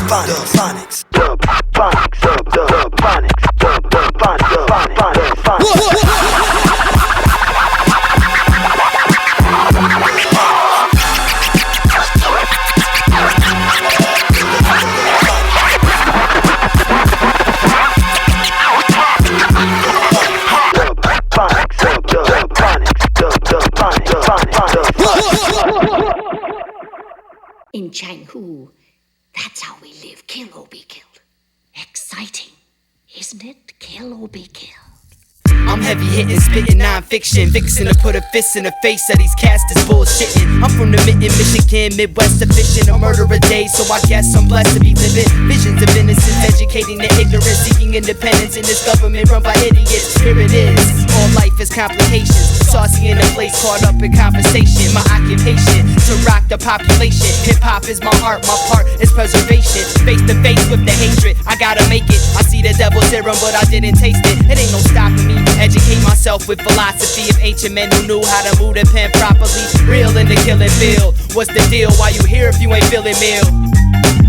Dubphonics. Dubphonics. Dubphonics. In Changhu, that's how we live. Kill or be killed. Exciting, isn't it? Kill or be killed. I'm heavy hitting, spitting non-fiction, vixen to put a fist in the face of these cast is bullshitting. I'm from the mitten, Michigan, Midwest efficient, a murder a day, so I guess I'm blessed to be living visions of innocence, educating the ignorant, seeking independence in this government run by idiots. Here it is, all life is complications, saucy in a place caught up in conversation. My occupation to rock the population. Hip-hop is my art, my part is preservation. Face to face with the hatred, I gotta make it. I see the devil's serum, but I didn't taste it. It ain't no stopping me. Educate myself with philosophy of ancient men who knew how to move the pen properly. Real in the killing field. What's the deal? Why you here if you ain't feeling meal?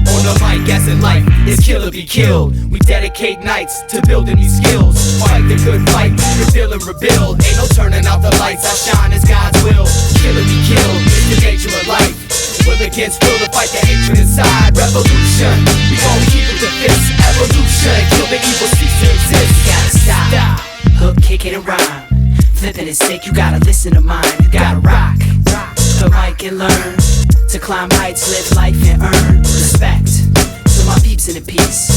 On the mic, as in life, it's kill or be killed. We dedicate nights to building these skills. Fight the good fight, reveal and rebuild. Ain't no turning out the lights, I shine as God's will. Kill or be killed, it's the nature of life. Will against will to fight the hatred inside. Revolution, we gon' keep it to fist. Evolution, kill the evil, cease to exist. You gotta stop. Hook, kick it and rhyme. Flipping is sick, you gotta listen to mine. You gotta rock the mic and learn to climb heights, live life and earn respect. To my peeps in the peace,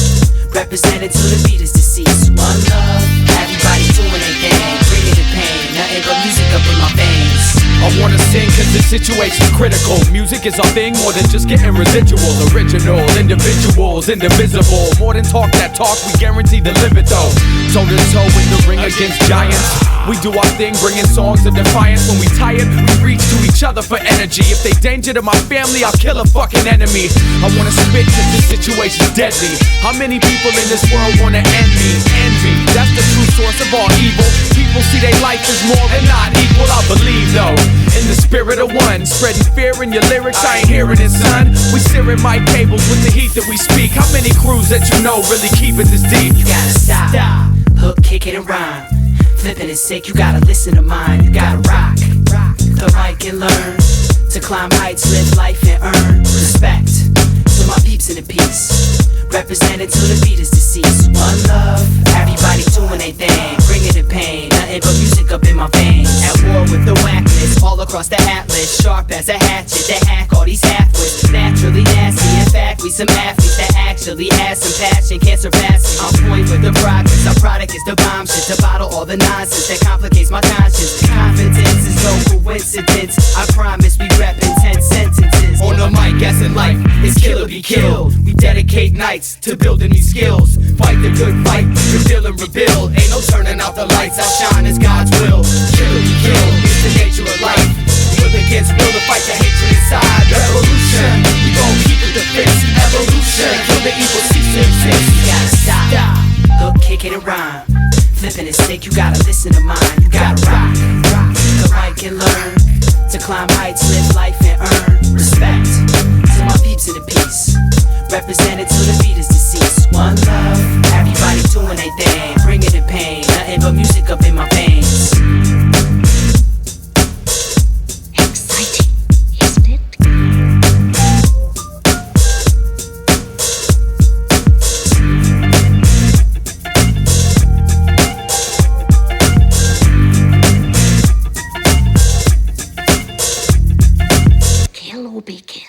represented till the beat is deceased. One love, everybody doing their thing, bringing the pain, nothing but music up in my veins. I wanna sing cause the situation's critical. Music is our thing, more than just getting residual. Original, individuals, indivisible. More than talk that talk, we guarantee to live it though. Toe to toe in the ring against giants. We do our thing, bringing songs of defiance. When we tired, we reach to each other for energy. If they danger to my family, I'll kill a fucking enemy. I wanna spit cause this situation's deadly. How many people in this world wanna end me? Envy, that's the true source of all evil. People see their life as more and not equal. I believe though, in the spirit of one, spreading fear in your lyrics, I ain't hearing it, son. We searing mic cables with the heat that we speak. How many crews that you know really keep it this deep? You gotta stop. Hook, kick it and rhyme. Flipping is sick, you gotta listen to mine. You gotta rock the mic and learn to climb heights, live life and earn respect. To my peeps in the peace, represented till the beat is deceased. One love, everybody doing their thing, bringing the pain, nothing but music up in my veins. At war with the whackness, all across the atlas, sharp as a hatchet, they hack all these half-wits. Naturally nasty, in fact, we some athletes that actually has some passion, can't surpass it. On point with the progress, our product is the bomb shit, to bottle all the nonsense that complicates my conscience. Confidence is no coincidence, I promise we rap intense sentences. On the mic, as in life, it's kill or be killed. We dedicate nights to building these skills. Fight the good fight, reveal and rebuild. Ain't no turning out the lights, I shine as God's will. Kill or be killed, it's the nature of life. Will against will to fight the hatred inside. Revolution, we gon' keep it the fist. Evolution, kill the evil, cease to exist. You gotta stop. Hook, kick it and rhyme. Flipping is sick, you gotta listen to mine. You gotta rock the mic and learn to climb heights, live life and earn respect. To my peeps in the peace, represented till the beat is deceased. One love, everybody doing their thing, bringing the pain, nothing but music up in my veins. Exciting, isn't it? Kill or be killed.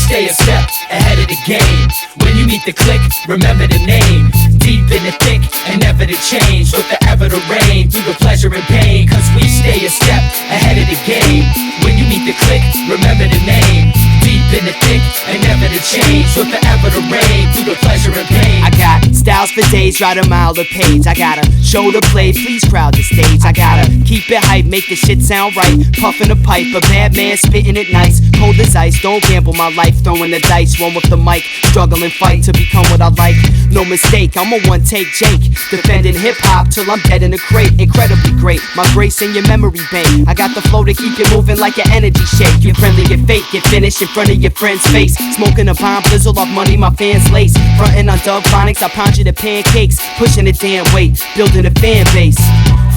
Stay a step ahead of the game. When you meet the click, remember the name. Deep in the thick and never to change. With the ever to reign through the pleasure and pain. Cause we stay a step ahead of the game. When you meet the click, remember the name. Deep in the thick and never to change. With the ever to reign through the pleasure and pain. I got styles for days, write a mile a page. I gotta show the play, please crowd the stage. I gotta keep it hype, make the shit sound right. Puffin' a pipe, a bad man spitting it nice. cold as ice. Don't gamble my life, throwing the dice. One with the mic, struggle and fight to become what I like. No mistake, I'm a one-take Jake, defending hip-hop till I'm dead in a crate. Incredibly great, my grace in your memory bank. I got the flow to keep you moving like an energy shake. You friendly, get fake, get finished in front of your friend's face. Smoking a bomb, blizzle off money my fans lace. Frontin' on Dubphonics, I pound you the pancakes. Pushing the damn weight, building a fan base.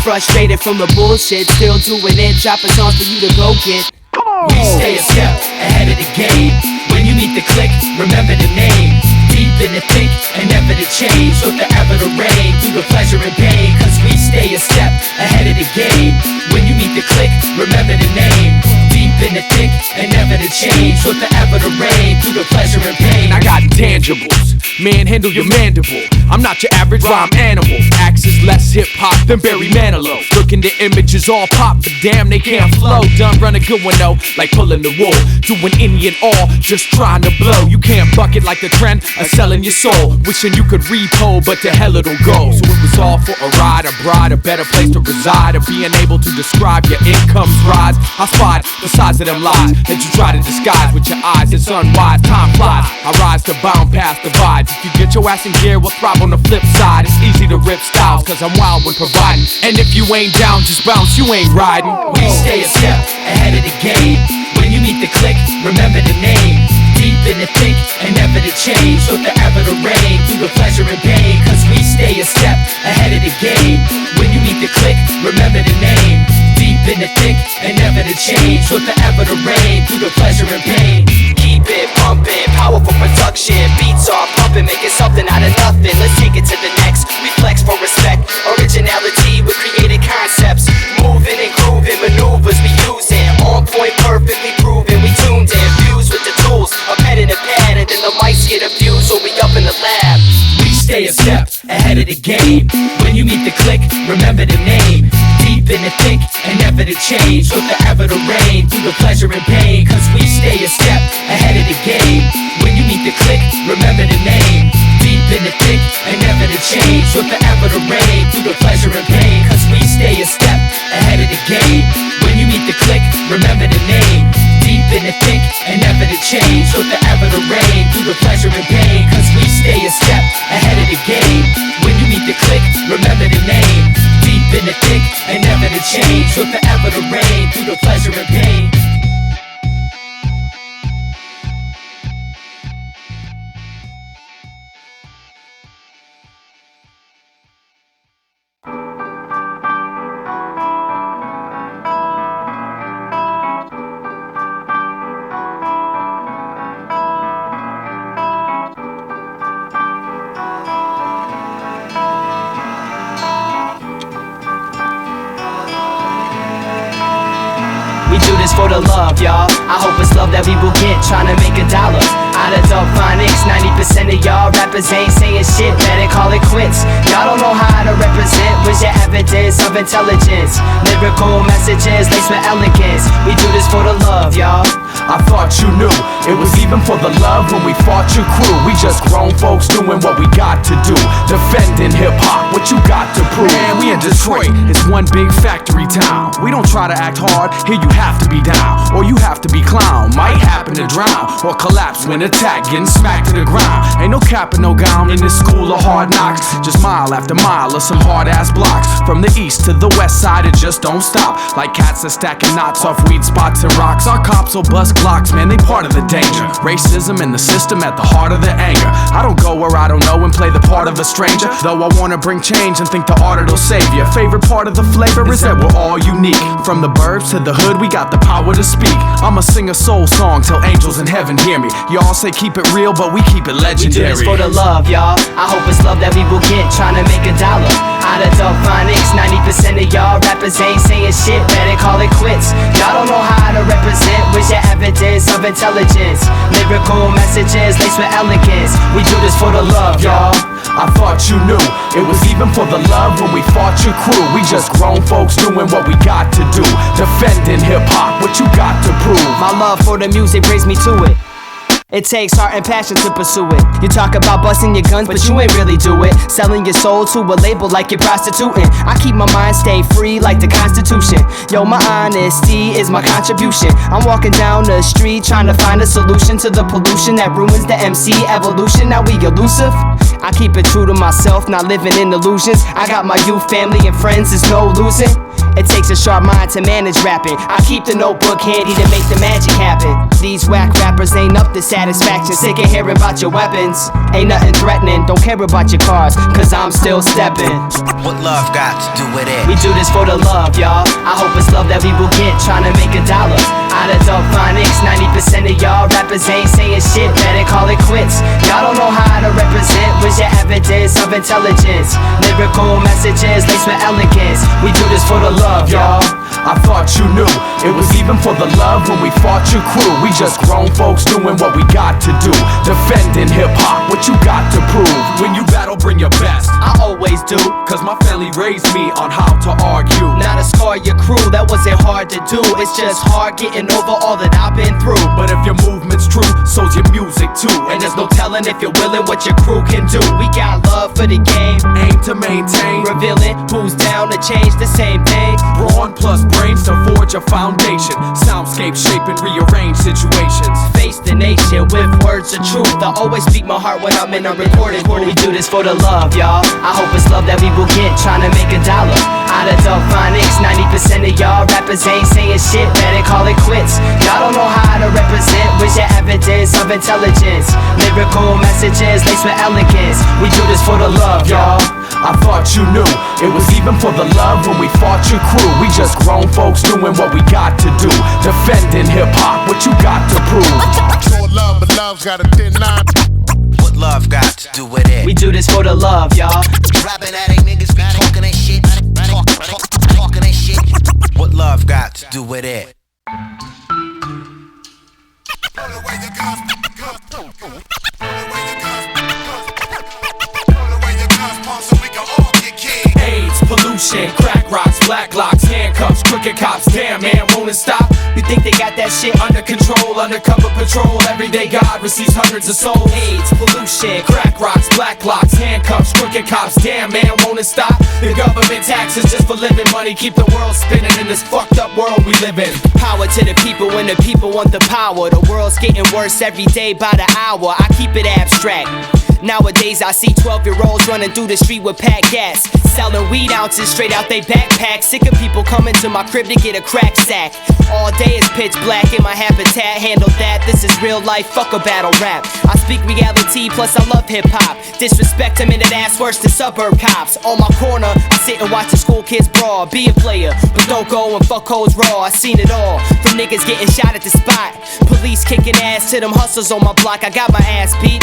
Frustrated from the bullshit, still doing it. Dropping songs for you to go get. We stay a step ahead of the game. When you meet the click, remember the name. Deep in the think and never to change. So forever to reign through the pleasure and pain. Cause we stay a step ahead of the game. When you meet the click, remember the name. Deep in the think and never to change. So forever to reign through the pleasure and pain. I got intangibles, manhandle your mandible. I'm not your average rhyme animal. Axis less hip-hop than Barry Manilow. Looking the images all pop, but damn they can't flow. Done run a good one though, like pulling the wool. Doing any and all, just trying to blow. You can't buck it like the trend of selling your soul. Wishing you could repo, but to hell it'll go. So it was all for a ride, a bride, a better place to reside, or being able to describe your income's rise. I spot the size of them lies that you try to disguise with your eyes. It's unwise, time flies. I rise to bound past divides. If you get your ass in gear, we'll thrive on the flip side. It's easy to rip styles, cause I'm wild when providing. And if you ain't down, just bounce, you ain't riding. We stay a step ahead of the game. When you meet the click, remember the name. Deep in the think and never to change. So forever to reign through the pleasure and pain. Cause we stay a step ahead of the game. When you meet the click, remember the name. Deep in the think and never to change. So forever to reign through the pleasure and pain. Keep it pumping, powerful production. Beats are pumping, making something out of nothing. Let's take it to the next. We flex for respect, originality with creative concepts. Moving and grooving, maneuvers we using. On point, perfectly proven. We tuned in, fused with the tools. A pen and a pad, and then the mics get abused. So we up in the lab. We stay a step ahead of the game. When you meet the click, remember the name. Deep in the think and never to change. So forever to reign through the pleasure and pain. Cause we stay a step ahead of the game. When you meet the click, remember the name. Deep in the think and never to change. So forever to reign through the pleasure and pain. Cause we stay a step ahead of the game. When you meet the click, remember the name. Deep in the think and never to change. So forever to reign through the pleasure and pain. Cause we stay a step ahead of the game. When you meet the click, remember the name. Deep in the think and never to change. So forever to reign through the pleasure and pain. For the love, y'all. I hope it's love that we will get. Trying to make $1 out of Dubphonics. 90% of y'all rappers ain't saying shit. Better call it quits. Y'all don't know how to represent. Where's your evidence of intelligence? Lyrical messages laced with elegance. We do this for the love, y'all. I thought you knew it was even for the love when we fought your crew. We just grown folks doing what we got to do. Defending hip-hop, what you got to prove. Man, we in Detroit, it's one big factory town. We don't try to act hard, here you have to be down. Or you have to be clown, might happen to drown. Or collapse when attacked, getting smacked to the ground. Ain't no cap and no gown in this school of hard knocks. Just mile after mile of some hard-ass blocks. From the east to the west side, it just don't stop. Like cats are stacking knots off weed spots and rocks. Our cops will bust Glocks, man, they part of the danger. Racism in the system at the heart of the anger. I don't go where I don't know and play the part of a stranger. Though I wanna bring change and think the art it'll save you. Favorite part of the flavor is that we're all unique. From the burbs to the hood, we got the power to speak. I'ma sing a soul song till angels in heaven hear me. Y'all say keep it real, but we keep it legendary. We do this for the love, y'all. I hope it's love that we will get. Trying to make $1 out of Dubphonics. 90% of y'all rappers ain't saying shit. Better call it quits. Y'all don't know how to represent. Where's your evidence of intelligence? Lyrical messages laced with elegance. We do this for the love, y'all. I thought you knew it was even for the love when we fought your crew. We just grown folks doing what we got to do. Defending hip-hop, what you got to prove. My love for the music brings me to it. It takes heart and passion to pursue it. You talk about busting your guns, but you ain't really do it. Selling your soul to a label like you're prostituting. I keep my mind stay free like the Constitution. Yo, my honesty is my contribution. I'm walking down the street trying to find a solution to the pollution that ruins the MC evolution. Now we elusive. I keep it true to myself, not living in illusions. I got my youth, family, and friends, there's no losing. It takes a sharp mind to manage rapping. I keep the notebook handy to make the magic happen. These whack rappers ain't up to satisfaction. Sick of hearing about your weapons. Ain't nothing threatening, don't care about your cars, cause I'm still stepping. What love got to do with it? We do this for the love, y'all. I hope it's love that we will get, trying to make $1. Out of Dubphonics, 90% of y'all rappers ain't saying shit, better call it quits. Y'all don't know how to represent, where's your evidence of intelligence? Lyrical messages laced with elegance. We do this for the love, y'all. I thought you knew it was even for the love when we fought your crew. We just grown folks doing what we got to do. Defending hip-hop, what you got to prove. When you battle, bring your best. I always do, cause my family raised me on how to argue. Now to scar your crew, that wasn't hard to do. It's just hard getting over all that I've been through. But if your movement's true, so's your music too. And there's no telling if you're willing what your crew can do. We got love for the game, aim to maintain, revealing who's down to change the same thing. Brawn plus brains to forge a foundation. Soundscape shape and rearrange situations. Face the nation with words of truth. I always speak my heart when I'm in a recording. We do this for the love, y'all. I hope it's love that we will get, trying to make $1. Out of Dubphonics, 90% of y'all rappers ain't saying shit, better call it quits. Y'all don't know how to represent, where's your evidence of intelligence? Lyrical messages laced with elegance. We do this for the love, y'all. I thought you knew it was even for the love when we fought your crew. We just grown folks doing what we got to do. Defending hip-hop, what you got to prove. Short love, but love's got a thin line. What love got to do with it? We do this for the love, y'all. Rapping at ain't niggas be talking that shit. Talking that shit. What love got to do with it? AIDS, pollution, crack rocks, black locks, handcuffs, crooked cops. Damn, man, won't it stop? You think they got that shit Under control, undercover patrol. Everyday God receives hundreds of souls. AIDS, pollution, Crack rocks, black locks, handcuffs, crooked cops. Damn, man, won't it stop? The government taxes just for living money keep the world spinning in this fucked up world we live in. power to the people when the people want the power. The world's getting worse every day by the hour. I keep it abstract. Nowadays I see 12-year-olds running through the street with packed gas, selling weed ounces straight out they backpack. Sick of people coming to my crib to get a crack sack. All day is pitch black in my habitat. Handle that, this is real life, fuck a battle rap. I speak reality, plus I love hip-hop. Disrespect a minute, ass worse than suburb cops. On my corner, I sit and watch the school kids brawl. Be a player, but don't go and fuck hoes raw. I seen it all, from niggas getting shot at the spot, police kicking ass to them hustlers on my block. I got my ass beat,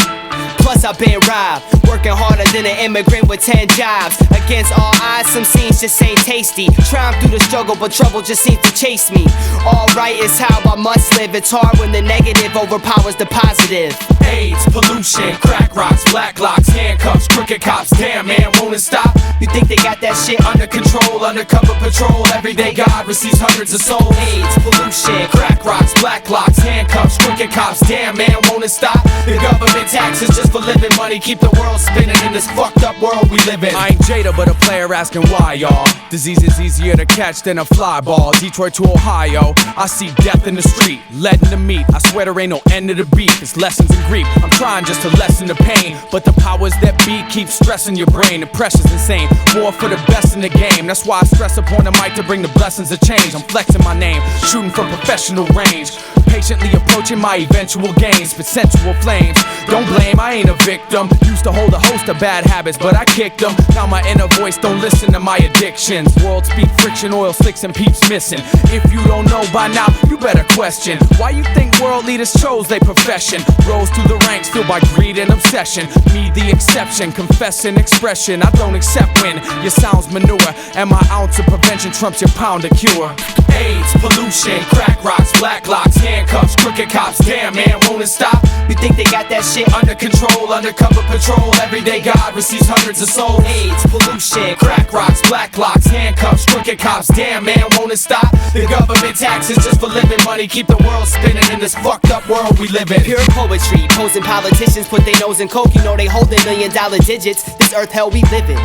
plus I've been robbed, working harder than an immigrant with 10 jobs. Against all odds, some scenes just ain't tasty. Trying through the struggle, but trouble just seems to chase me. Alright is how I must live. It's hard when the negative overpowers the positive. AIDS, pollution, crack rocks, black locks, handcuffs, crooked cops. Damn, man, won't it stop? You think they got that shit Under control, undercover patrol. Everyday God receives hundreds of souls. AIDS, pollution, Crack rocks, black locks, handcuffs, crooked cops. Damn, man, won't it stop? The government taxes just for living money keep the world spinning in this fucked up world we live in. I ain't Jada, but a player asking why, y'all. Disease is easier to catch than a fly ball. Detroit to Ohio, I see death in the street, lead in the meat. I swear there ain't no end to the beef. It's lessons in grief. I'm trying just to lessen the pain, but the powers that be keep stressing your brain. The pressure's insane. More for the best in the game. That's why I stress upon the mic to bring the blessings of change. I'm flexing my name, shooting from professional range, patiently approaching my eventual gains. But sensual flames, don't blame, I ain't a victim. Used to hold a host of bad habits, but I kicked them. Now my inner voice don't listen to my addictions. World speak, friction, oil slicks, and peeps missing. If you don't know by now, you better question why you think world leaders chose their profession. Rose through the ranks, filled by greed and obsession. Me the exception, confessing expression. I don't accept when your sound's manure, and my ounce of prevention trumps your pound of cure. AIDS, pollution, crack rocks, black locks, handcuffs, crooked cops. Damn, man, won't it stop? You think they got that shit Under control, undercover patrol. Everyday God receives hundreds of souls. AIDS, pollution, Crack rocks, black locks, handcuffs, crooked cops. Damn, man, won't it stop? The government taxes just for living money keep the world spinning in this fucked up world we live in. pure poetry, posing politicians put their nose in coke. You know they holding $1 million digits. This earth hell we live in.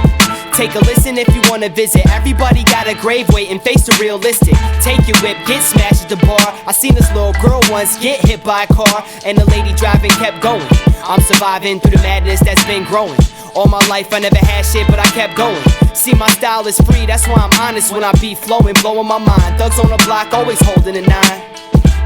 Take a listen if you wanna visit. Everybody got a grave waiting, face the realistic. Take your whip, get smashed at the bar. I seen this little girl once get hit by a car, and the lady driving kept going. I'm surviving through the madness that's been growing. All my life I never had shit, but I kept going. See, my style is free, that's why I'm honest when I be flowing, blowing my mind. Thugs on the block, always holding a 9.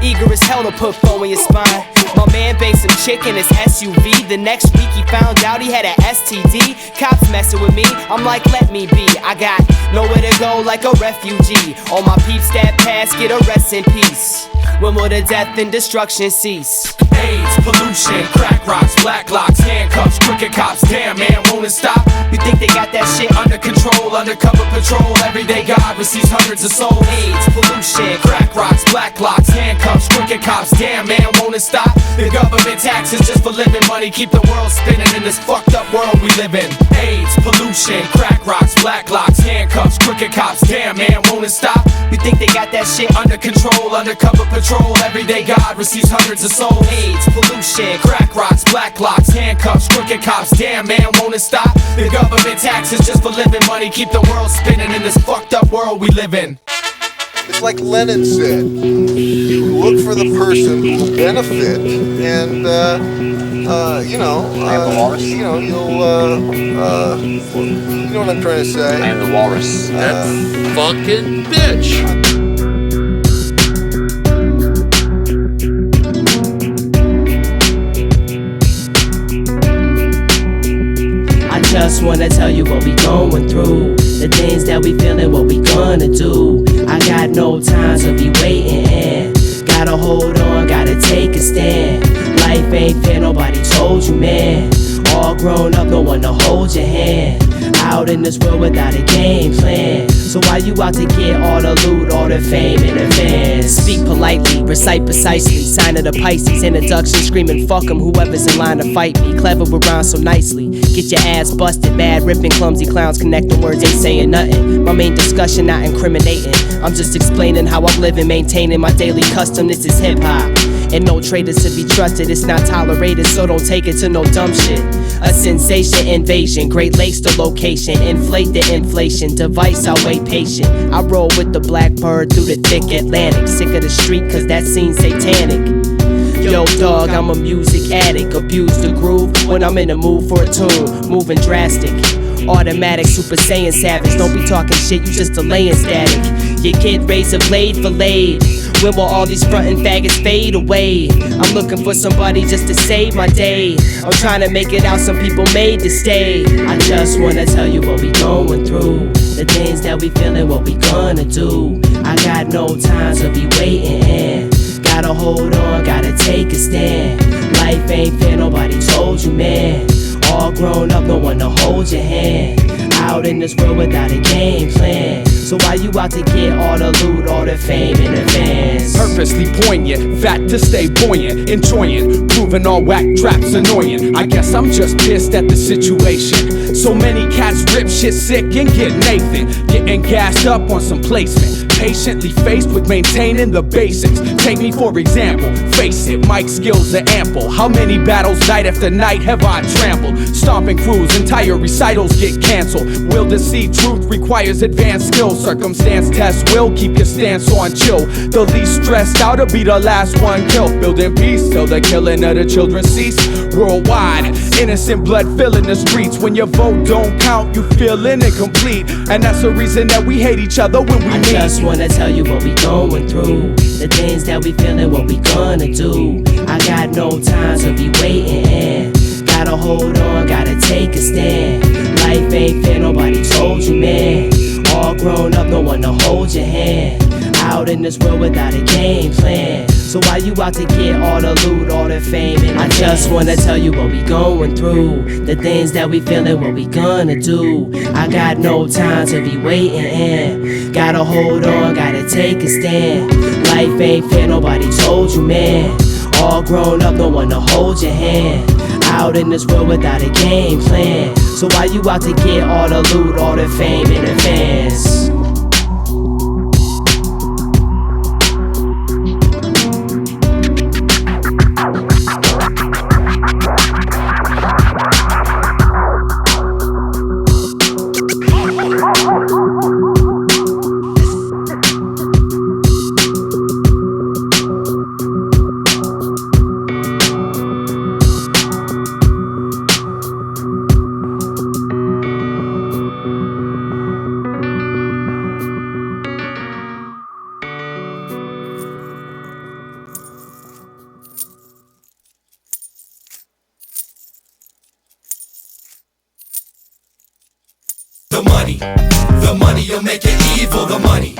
Eager as hell to put foe in your spine. My man baked some chick in his SUV. The next week he found out he had an STD. Cops messing with me, I'm like, let me be. I got nowhere to go like a refugee. All my peeps that pass get a rest in peace. When will the death and destruction cease? AIDS, pollution, crack rocks, black locks, handcuffs, crooked cops. Damn, man, won't it stop? You think they got that shit Under control, undercover patrol. Everyday God receives hundreds of souls. AIDS, pollution, Crack rocks, black locks, handcuffs, crooked cops. Damn, man, won't it stop? The government taxes just for living money keep the world spinning in this fucked up world we live in. AIDS, pollution, crack rocks, black locks, handcuffs, crooked cops. Damn, man, won't it stop? You think they got that shit Under control, undercover patrol. Everyday God receives hundreds of souls. AIDS, pollution, Crack rocks, black locks, handcuffs, crooked cops. Damn, man, won't it stop? The government taxes just for living money keep the world spinning in this fucked up world we live in. It's like Lennon said, you look for the person who will benefit, and you know, you'll, you know what I'm trying to say. I am the walrus. That fucking bitch. I just wanna tell you what we going through, the things that we feeling, what we gonna do. I got no time to be waiting, and gotta hold on, gotta take a stand. Life ain't fair, nobody told you, man. All grown up, no one to hold your hand. Out in this world without a game plan. So why you out to get all the loot, all the fame in advance? Speak politely, recite precisely, sign of the Pisces. Introduction screaming, fuck 'em, whoever's in line to fight me. Clever with rhymes so nicely. Get your ass busted, bad ripping, clumsy clowns connecting words, ain't saying nothing. My main discussion not incriminating, I'm just explaining how I'm living, maintaining my daily custom. This is hip-hop, and no traitors to be trusted. It's not tolerated, so don't take it to no dumb shit. A sensation invasion, Great Lakes the location. Inflate the inflation, device I wait patient. I roll with the blackbird through the thick Atlantic. Sick of the street cause that scene's satanic. Yo dog, I'm a music addict. Abuse the groove when I'm in the mood for a tune. Moving drastic, automatic, super saiyan savage. Don't be talking shit, you just delaying static. Your kid razor blade filleted. When will all these frontin' faggots fade away? I'm looking for somebody just to save my day. I'm trying to make it out, some people made to stay. I just wanna tell you what we going through, the things that we feeling, what we gonna do. I got no time to be waiting, and gotta hold on, gotta take a stand. Life ain't fair, nobody told you, man. All grown up, no one to hold your hand. Out in this world without a game plan. So why you out to get all the loot, all the fame in advance? Purposely poignant, fat to stay buoyant, enjoying, proving all whack traps annoying. I guess I'm just pissed at the situation. So many cats rip shit sick and get Nathan, getting gassed up on some placement. Patiently faced with maintaining the basics. Take me for example, face it, mic skills are ample. How many battles night after night have I trampled? Stomping crews, entire recitals get cancelled. Will to see truth requires advanced skills. Circumstance test will keep your stance on chill. The least stressed out to be the last one killed. Building peace till the killing of the children cease. Worldwide, innocent blood filling the streets. When your vote don't count, you feeling incomplete. And that's the reason that we hate each other when we meet. I just wanna tell you what we going through, the things that we feeling, what we gonna do. I got no time to be waiting, and gotta hold on, gotta take a stand. Life ain't fair, nobody told you, man. All grown up, no one to hold your hand. Out in this world without a game plan. So So why you out to get all the loot, all the fame? And I just wanna tell you what we going through, the things that we feeling, what we gonna do. I got no time to be waiting in. Gotta hold on, gotta take a stand. Life ain't fair, nobody told you, man. All grown up, no one to hold your hand. Out in this world without a game plan. So why you out to get all the loot, all the fame in advance? The money, you'll make it evil, the money.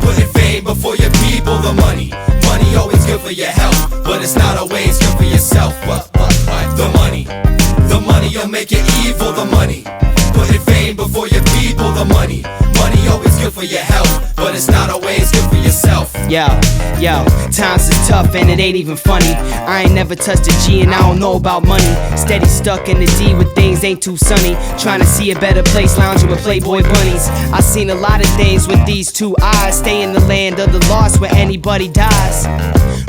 Putting fame before your people, the money. Money always good for your health, but it's not always good for yourself. What? The money, you'll make it evil, the money. Putting fame before your people, the money. Money always good for your health, but it's not always good for yourself. Yo, times is tough and it ain't even funny. I ain't never touched a G and I don't know about money. Steady stuck in the D when things ain't too sunny. Trying to see a better place, lounging with Playboy bunnies. I seen a lot of things with these two eyes. Stay in the land of the lost where anybody dies.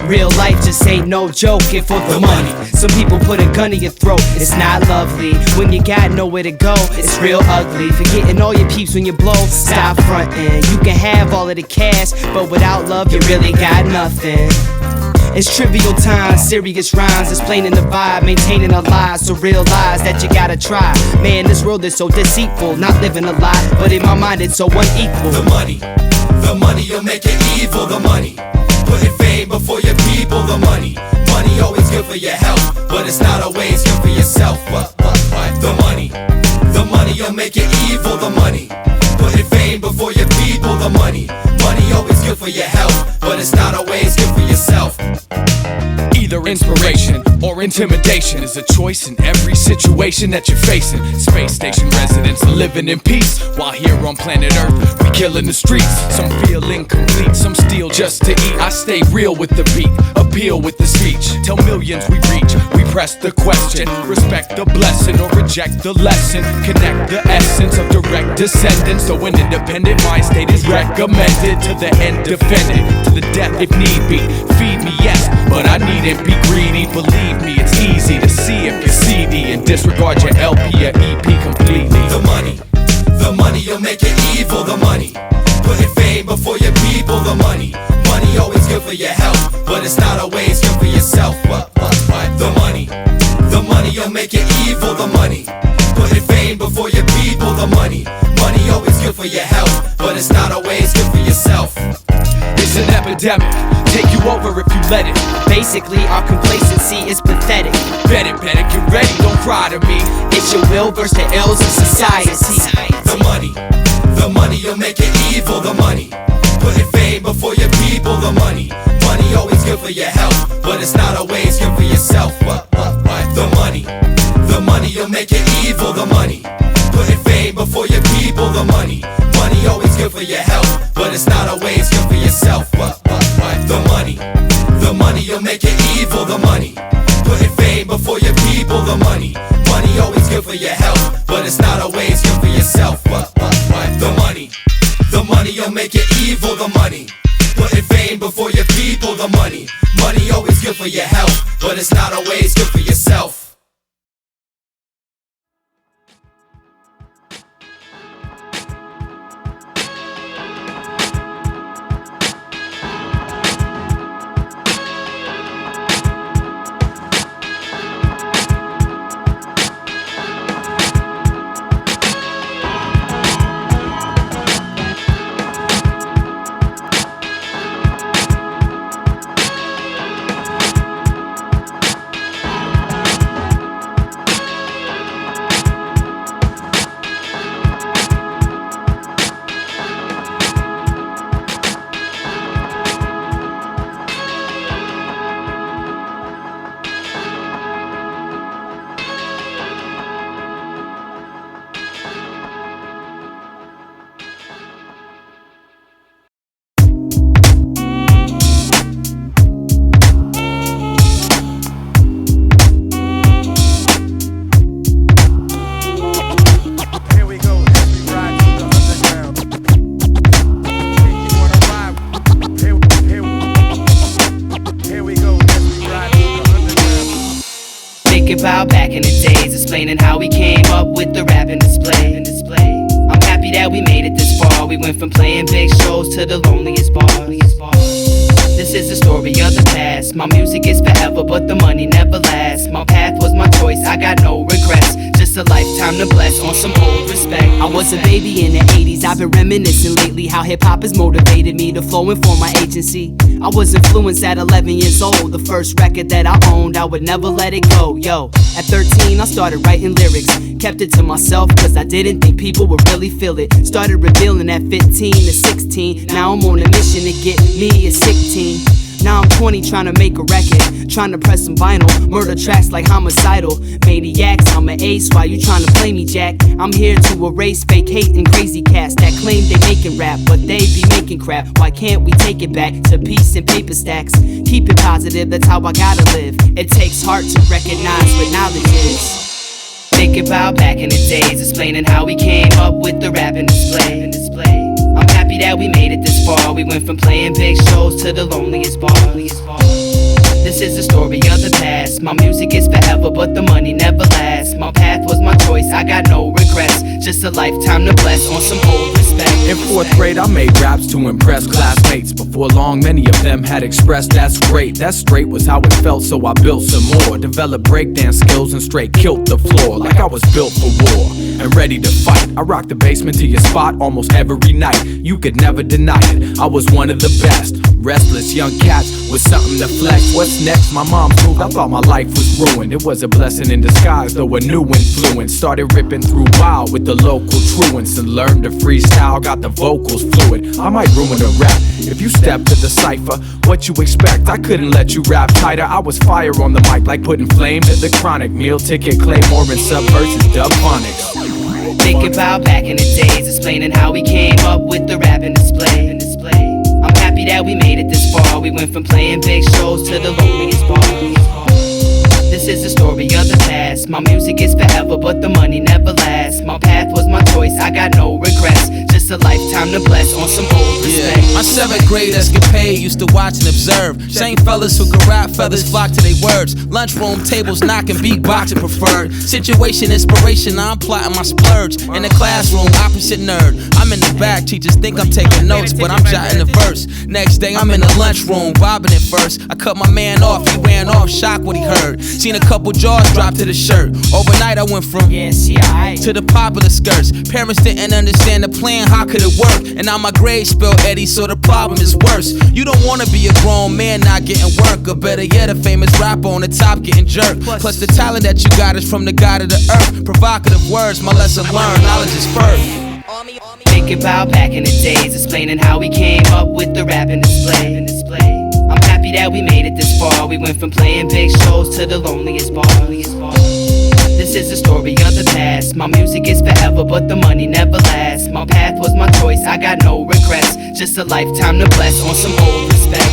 Real life just ain't no joke if for the money. Some people put a gun to your throat, it's not lovely. When you got nowhere to go, it's real ugly. Forgetting all your peeps when you blow, stop frontin'. You can have all of the cash, but without love you really got nothing. It's trivial times, serious rhymes, explaining the vibe, maintaining a lie, so realize that you gotta try. Man, this world is so deceitful, not living a lie, but in my mind it's so unequal. The money, you'll make it evil, the money. Putting fame before your people, the money. Money always good for your health, but it's not always good for yourself. What? The money, you'll make it evil, the money. Putting fame before your people, the money. Money always good for your health, but it's not always good for yourself. Either inspiration or intimidation is a choice in every situation that you're facing. Space station residents are living in peace, while here on planet Earth we killing the streets. Some feel incomplete, some steal just to eat. I stay real with the beat, appeal with the speech. Till millions we reach, we press the question. Respect the blessing or reject the lesson. Connect the essence of direct descendants. So an independent mind state is recommended. To the end defended, to the death if need be. Feed me, yes, but I needn't be greedy. Believe me, it's easy to see if you're CD and disregard your LP or EP completely. The money, you'll make it evil, the money. Putting fame before your people, the money. Money always good for your health, but it's not always good for yourself. What? The money, you'll make it evil, the money. Putting fame before your people, the money. Money always good for your health, but it's not always good for yourself. It's an epidemic, take you over if you let it. Basically, our complacency is pathetic. Bet it, get ready, don't cry to me. It's your will versus the ills of society. The money, you'll make it evil, the money. Putting fame before your people, the money. Money always good for your health, but it's not always good for yourself. What? The money, you'll make it evil, the money. Putting fame before your people, the money. Money always good for your health, but it's not always good for yourself. What? The money, you'll make it evil, the money. Putting fame before your people, the money. Money always good for your health, but it's not always good for yourself. What? The money, you'll make it evil, the money. Putting fame before your people, the money. Money always good for your health, but it's not always good for yourself. explaining how we came up with the rapping display. I'm happy that we made it this far. We went from playing big shows to the loneliest bars. This is the story of the past. My music is forever, but the money never lasts. My path was my choice, I got no regrets. Just a lifetime to bless on some old respect. I was a baby in the 80s, I've been reminiscing lately how hip-hop has motivated me to flow and form my agency. I was influenced at 11 years old. The first record that I owned, I would never let it go. Yo, at 13 I started writing lyrics. Kept it to myself cause I didn't think people would really feel it. Started revealing at 15 to 16. Now I'm on a mission to get me a sick team. Now I'm 20 trying to make a record, trying to press some vinyl, murder tracks like homicidal maniacs. I'm an ace, why you trying to play me, Jack? I'm here to erase fake hate and crazy cats that claim they making rap, but they be making crap. Why can't we take it back to peace and paper stacks? Keep it positive, that's how I gotta live. It takes heart to recognize what knowledge is. Think about back in the days, explaining how we came up with the rapping display. I'm happy that we made it this far. We went from playing big shows to the loneliest bars. This is the story of the past. My music is forever, but the money never lasts. My path was my choice, I got no regrets. Just a lifetime to bless on some old respect. In 4th grade, I made raps to impress classmates. Before long, many of them had expressed that's great. That straight was how it felt, so I built some more. Developed breakdance skills and straight killed the floor. Like I was built for war and ready to fight. I rocked the basement to your spot almost every night. You could never deny it, I was one of the best. Restless young cats with something to flex. What's next? My mom proved I thought my life was ruined. It was a blessing in disguise, though a new influence. Started ripping through wild with the local truants and learned to freestyle, got the vocals fluid. I might ruin a rap if you step to the cypher. What you expect? I couldn't let you rap tighter. I was fire on the mic like putting flame to the chronic. Meal ticket, Claymore and Subversus, Dubphonics. Think about back in the days, explaining how we came up with the rapping display. I'm happy that we made it this far. We went from playing big shows to the loneliest bars. This is the story of the past. My music is forever, but the money never lasts. My path was my choice, I got no regrets. Just a lifetime to bless on some old respect. My 7th grade escapade used to watch and observe. Same fellas who could rap, feathers flock to their words. Lunchroom tables knocking, beatboxing preferred. Situation, inspiration, now I'm plotting my splurge. In the classroom, opposite nerd. I'm in the back, teachers think I'm taking notes, but I'm jotting the verse. Next day, I'm in the lunchroom, bobbing it first. I cut my man off, he ran off, shocked what he heard. Seen a couple jaws drop to the shirt. Overnight, I went from to the popular skirts. Parents didn't understand the plan, how could it work? And now my grades spell Eddie, so the problem is worse. You don't wanna be a grown man not getting work, or better yet, a famous rapper on the top getting jerked. Plus the talent that you got is from the God of the earth. Provocative words, my lesson learned, knowledge is first. Think about back in the days, explaining how we came up with the rapping display. I'm happy that we made it this far. We went from playing big shows to the loneliest bars. This is the story of the past. My music is forever, but the money never lasts. My path was my choice, I got no regrets. Just a lifetime to bless on some old respect.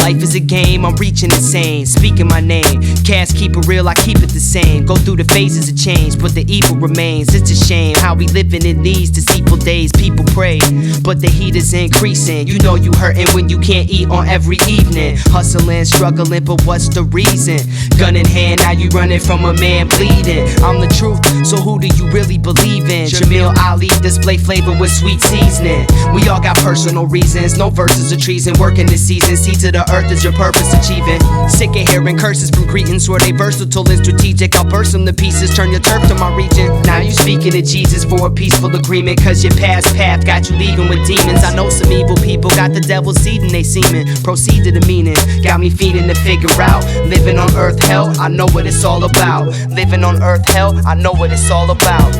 Life is a game, I'm reaching insane, speaking my name. Cats keep it real, I keep it the same. Go through the phases of change, but the evil remains. It's a shame how we living in these deceitful days. People pray, but the heat is increasing. You know you hurting when you can't eat on every evening. Hustling, struggling, but what's the reason? Gun in hand, now you running from a man bleeding. I'm the truth, so who do you really believe in? Jamil Ali, display flavor with sweet seasoning. We all got personal reasons, no verses of treason. Working this season, seeds of the earth is your purpose achieving. Sick of hearing curses from cretins, where they versatile and strategic. I'll burst them to pieces, turn your turf to my region. Now you speaking to Jesus for a peaceful agreement, cause your past path got you leaving with demons. I know some evil people got the devil's seed in they semen. Proceed to the meaning, got me feeding to figure out. Living on earth hell, I know what it's all about. Living on earth hell, I know what it's all about.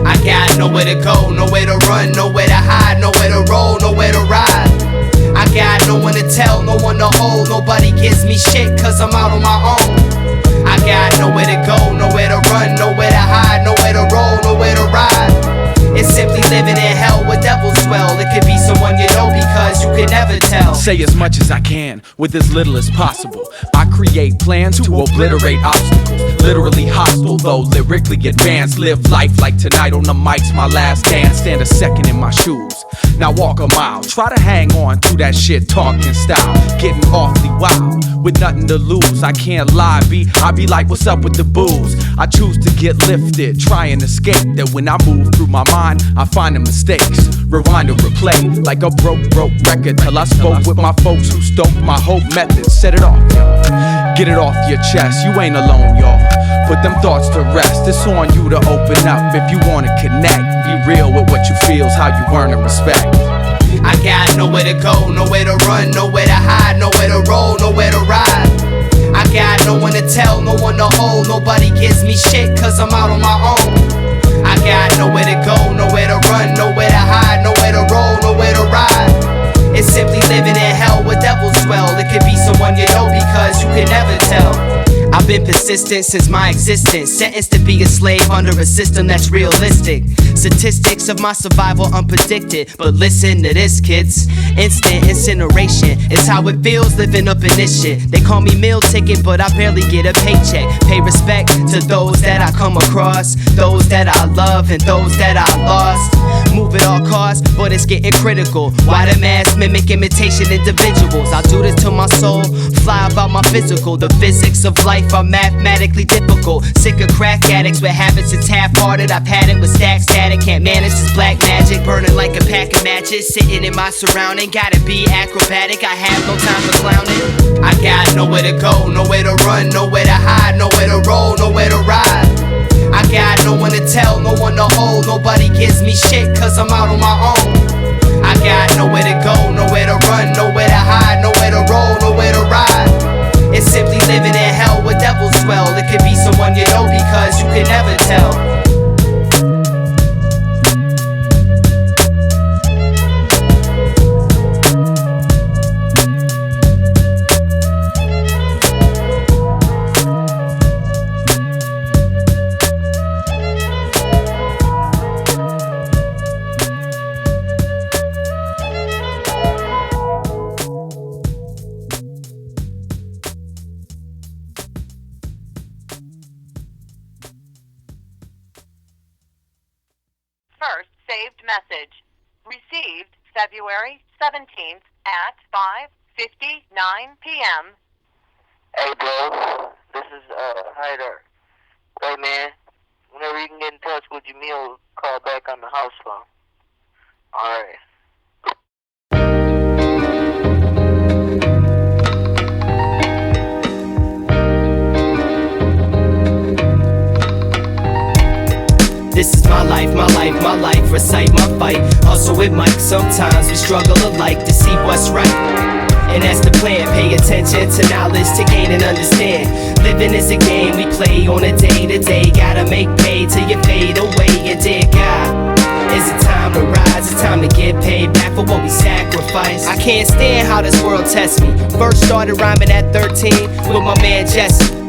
I got nowhere to go, nowhere to run, nowhere to hide, nowhere to roll, nowhere to ride. I got no one to tell, no one to hold. Nobody gives me shit cause I'm out on my own. I got nowhere to go, nowhere to run, nowhere to hide, nowhere to roll, nowhere to ride. It's simply living in hell where devils dwell. It could be someone you know because you can never tell. Say as much as I can with as little as possible. I create plans to obliterate obstacles. Literally hostile, though lyrically advanced. Live life like tonight on the mic's my last dance. Stand a second in my shoes, now walk a mile. Try to hang on to that shit talking style. Getting awfully wild, with nothing to lose. I can't lie, I be like, what's up with the booze? I choose to get lifted, try and escape. That when I move through my mind, I find the mistakes. Rewind and replay, like a broke record. Till I spoke with my folks who stoked my hope method. Set it off, yo. Get it off your chest, you ain't alone, y'all. Put them thoughts to rest, it's on you to open up. If you wanna connect, be real with what you feel's how you earn and respect. I got nowhere to go, nowhere to run, nowhere to hide, nowhere to roll, nowhere to ride. I got no one to tell, no one to hold. Nobody gives me shit cause I'm out on my own. I got nowhere to go, nowhere to run, nowhere to hide, nowhere to roll, nowhere to ride. It's simply living in hell where devils dwell. It could be someone you know because you can never tell. I've been persistent since my existence, sentenced to be a slave under a system that's realistic. Statistics of my survival unpredicted, but listen to this, kids. Instant incineration is how it feels living up in this shit. They call me meal ticket, but I barely get a paycheck. Pay respect to those that I come across, those that I love and those that I lost. Move at all costs, but it's getting critical. Why the mass mimic imitation individuals? I do this to my soul, fly about my physical. The physics of life are mathematically difficult. Sick of crack addicts with habits that's half-hearted. I've had it with stack static, can't manage this black magic. Burning like a pack of matches, sitting in my surrounding. Gotta be acrobatic, I have no time for clowning. I got nowhere to go, nowhere to run, nowhere to hide, nowhere to roll, nowhere to ride. I got no one to tell, no one to hold. Nobody gives me shit cause I'm out on my own. I got nowhere to go, nowhere to run, nowhere to hide, nowhere to roll, nowhere to ride. It's simply living in hell where devils dwell. It could be someone you know because you can never tell. Message received February 17th at 5:59 p.m. Hey bro, this is Hyder. Hey man, whenever you can get in touch with Jamil, call back on the house phone. Alright. This is my life, my life, my life. Recite my fight, hustle with Mike. Sometimes we struggle alike to see what's right, and that's the plan. Pay attention to knowledge to gain and understand. Living is a game we play on a day-to-day. Gotta make pay till you fade away. And dear God, is it time to rise? It's time to get paid back for what we sacrificed. I can't stand how this world tests me. First started rhyming at 13 with my man Jesse.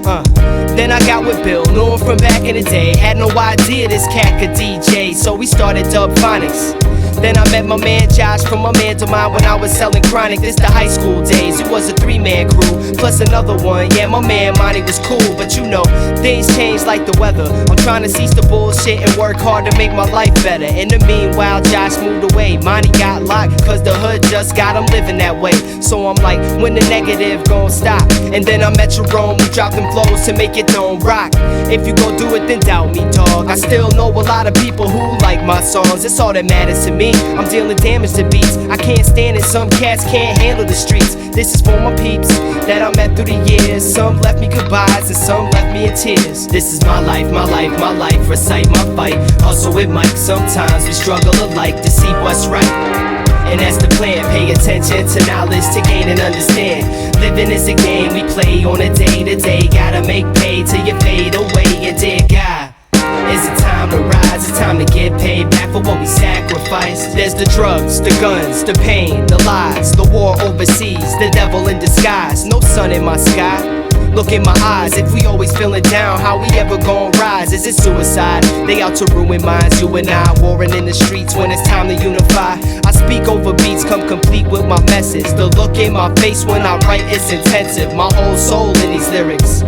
Then I got with Bill, knew him from back in the day. Had no idea this cat could DJ, so we started Dubphonics. Then I met my man Josh from my man to mine when I was selling chronic. This the high school days, it was a 3-man crew, plus another one. Yeah, my man Monty was cool, but you know, things change like the weather. I'm trying to cease the bullshit and work hard to make my life better. In the meanwhile, Josh moved away. Monty got locked, cause the hood just got him living that way. So I'm like, when the negative gon' stop? And then I met Jerome, who dropped them flows to make it known rock. If you gon' do it, then doubt me, dog. I still know a lot of people who like my songs, it's all that matters to me. me, I'm dealing damage to beats. I can't stand it, some cats can't handle the streets. This is for my peeps that I met through the years. Some left me goodbyes and some left me in tears. This is my life, my life, my life. Recite my fight, hustle with Mike. Sometimes we struggle alike to see what's right. And that's the plan, pay attention to knowledge to gain and understand. Living is a game we play on a day-to-day. Gotta make pay till you fade away. And dear God, is it time to rise? It's time to get paid back for what we sacrificed. There's the drugs, the guns, the pain, the lies, the war overseas, the devil in disguise. No sun in my sky. Look in my eyes, if we always feeling down, how we ever gon' rise? Is it suicide? They out to ruin minds, you and I warring in the streets when it's time to unify. I speak over beats, come complete with my message. The look in my face when I write is intensive. My whole soul in these lyrics.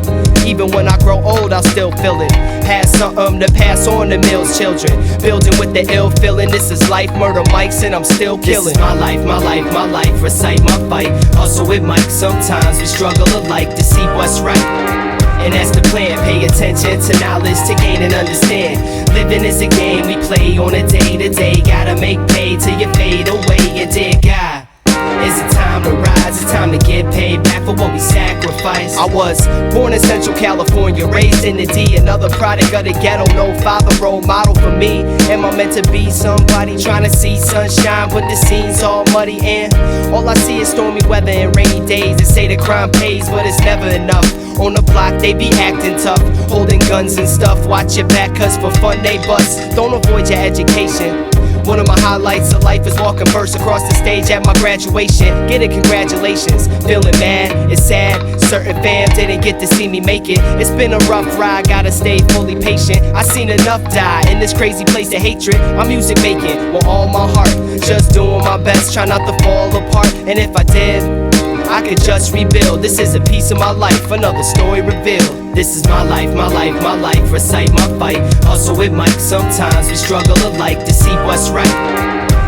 Even when I grow old, I'll still feel it. Have something to pass on to Mills' children. Building with the ill feeling, this is life, murder mics, and I'm still killing. This is my life, my life, my life. Recite my fight, hustle with Mike. Sometimes we struggle alike to see what's right. And that's the plan, pay attention to knowledge to gain and understand. Living is a game we play on a day-to-day. Gotta make pay till you fade away. And dear God, is it time to rise? It's time to get paid back for what we sacrificed. I was born in Central California, raised in the D. Another product of the ghetto, no father role model for me. Am I meant to be somebody trying to see sunshine, but the scene's all muddy and all I see is stormy weather and rainy days. They say the crime pays, but it's never enough. On the block, they be acting tough, holding guns and stuff. Watch your back, cause for fun they bust. Don't avoid your education. One of my highlights of life is walking verse across the stage at my graduation. Get it, congratulations. Feeling mad, it's sad. Certain fam didn't get to see me make it. It's been a rough ride, gotta stay fully patient. I seen enough die in this crazy place of hatred. I'm music making with all my heart, just doing my best, try not to fall apart. And if I did, I could just rebuild. This is a piece of my life, another story revealed. This is my life, my life, my life. Recite my fight, hustle with Mike. Sometimes we struggle alike to see what's right.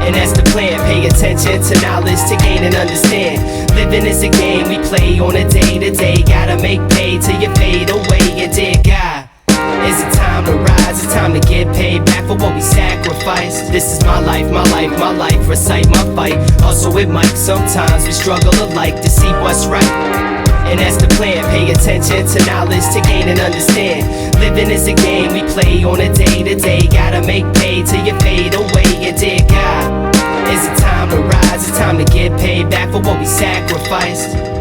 And that's the plan, pay attention to knowledge to gain and understand. Living is a game we play on a day-to-day. Gotta make pay till you fade away. And dear God, is it time to rise? It's time to get paid back for what we sacrificed. This is my life, my life, my life. Recite my fight, hustle with Mike. Sometimes we struggle alike to see what's right. And that's the plan, pay attention to knowledge to gain and understand. Living is a game we play on a day-to-day. Gotta make pay till you fade away. And dear God, is it time to rise? It's time to get paid back for what we sacrificed.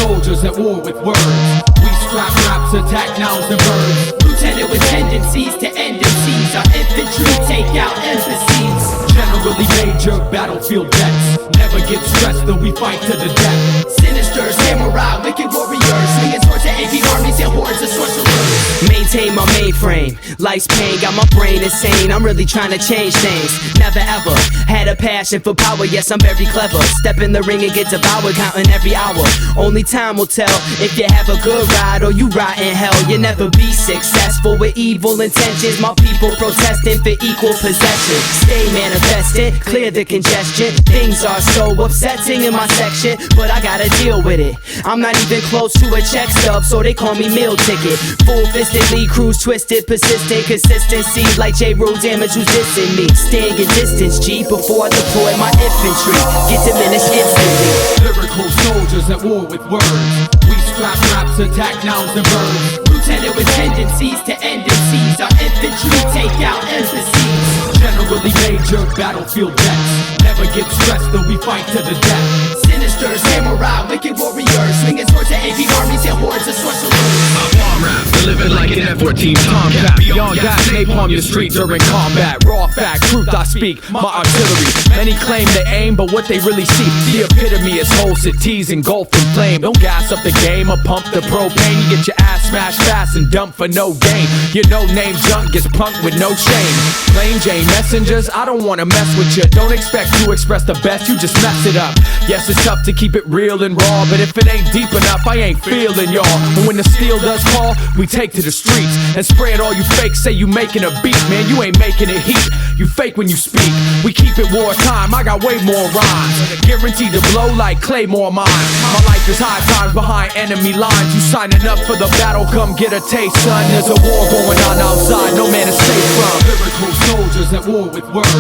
Soldiers at war with words. We strap raps, attack nouns and verbs. Lieutenant with tendencies to end MCs. Our infantry take out embassies. Generally major battlefield vets. Never get stressed though we fight to the death. Sinister samurai, wicked warriors. Swinging swords to AP armies and hordes of sorcerers. Maintain my mainframe, life's pain got my brain insane. I'm really trying to change things. Never ever had a passion for power. Yes, I'm very clever. Step in the ring and get devoured, counting every hour. Only time will tell if you have a good ride or you rot in hell. You'll never be successful with evil intentions. My people protesting for equal possession. Stay manifesting, clear the congestion. Things are so upsetting in my section, but I gotta deal with it. I'm not even close to a check stub, so they call me meal ticket. Full-fistedly, cruise twisted, persistent consistency like J. Rule damage who's dissing me. Staying in distance, G, before I deploy my infantry. Get diminished instantly. Lyrical soldiers at war with words. We strap raps, attack nouns and verbs. Lieutenant with tendencies to end MCs. Our infantry take out embassies. Generally major battlefield vets. Never get stressed though we fight to the death. Sinister samurai, wicked warriors, swinging swords to AV armies and hordes of sorcerers. I'm rap, living like an F-14 Tomcat. Beyond that, napalm your street during combat. Raw fact, truth I speak, my artillery. Many claim they aim, but what they really see, the epitome is whole cities engulfed in flame. Don't gas up the game or pump the propane. You get your ass smashed fast and dumped for no gain. Your no-name junk gets punked with no shame. Plain Jane messengers, I don't wanna mess with you. Don't expect to express the best, you just mess it up. Yes, it's tough to keep it real and raw, but if it ain't deep enough, I ain't feeling y'all. And when the steel does call, we take to the streets and spread all you fakes say you making a beat. Man, you ain't making it heat, you fake when you speak. We keep it wartime, I got way more rhymes, guaranteed to blow like Claymore mines. My life is high times behind enemy lines. You signing up for the battle, come get a taste, son. There's a war going on outside, no man is safe from. Lyrical soldiers at war with words.